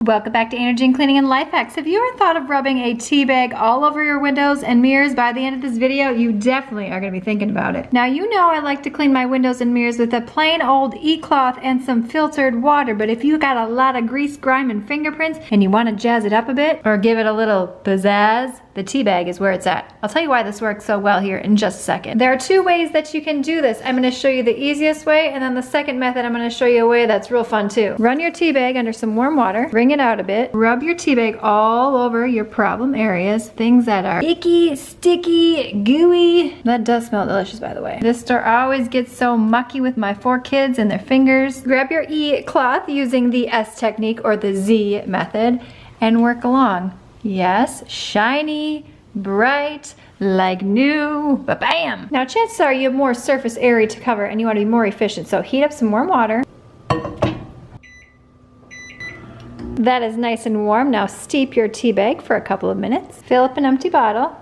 Welcome back to Energy Cleaning and Life Hacks. Have you ever thought of rubbing a tea bag all over your windows and mirrors? By the end of this video, you definitely are going to be thinking about it. Now, you know I like to clean my windows and mirrors with a plain old e-cloth and some filtered water, but if you got a lot of grease, grime, and fingerprints and you want to jazz it up a bit or give it a little pizzazz, the tea bag is where it's at. I'll tell you why this works so well here in just a second. There are two ways that you can do this. I'm going to show you the easiest way, and then the second method I'm going to show you a way that's real fun too. Run your tea bag under some warm water, wring it out a bit, rub your tea bag all over your problem areas, things that are icky, sticky, gooey. That does smell delicious, by the way. This store always gets so mucky with my 4 kids and their fingers. Grab your E-cloth using the S technique or the Z method and work along. Yes, shiny, bright, like new, ba-bam! Now chances are you have more surface area to cover and you want to be more efficient, so heat up some warm water. That is nice and warm. Now steep your tea bag for a couple of minutes. Fill up an empty bottle.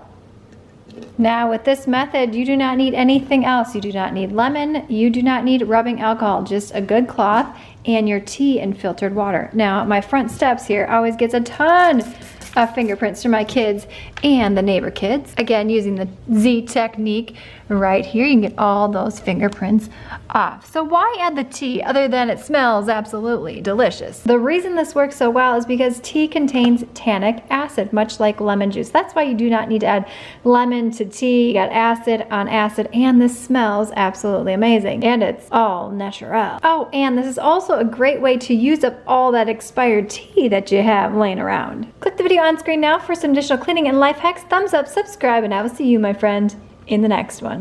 Now with this method, you do not need anything else. You do not need lemon. You do not need rubbing alcohol, just a good cloth and your tea and filtered water. Now my front steps here always gets a ton of fingerprints from my kids and the neighbor kids. Again, using the Z technique right here, you can get all those fingerprints off. So why add the tea other than it smells absolutely delicious? The reason this works so well is because tea contains tannic acid, much like lemon juice. That's why you do not need to add lemon to tea. You got acid on acid, and this smells absolutely amazing. And it's all natural. Oh, and this is also a great way to use up all that expired tea that you have laying around. Click the video on screen now for some additional cleaning and life hacks. Thumbs up, subscribe, and I will see you, my friend, in the next one.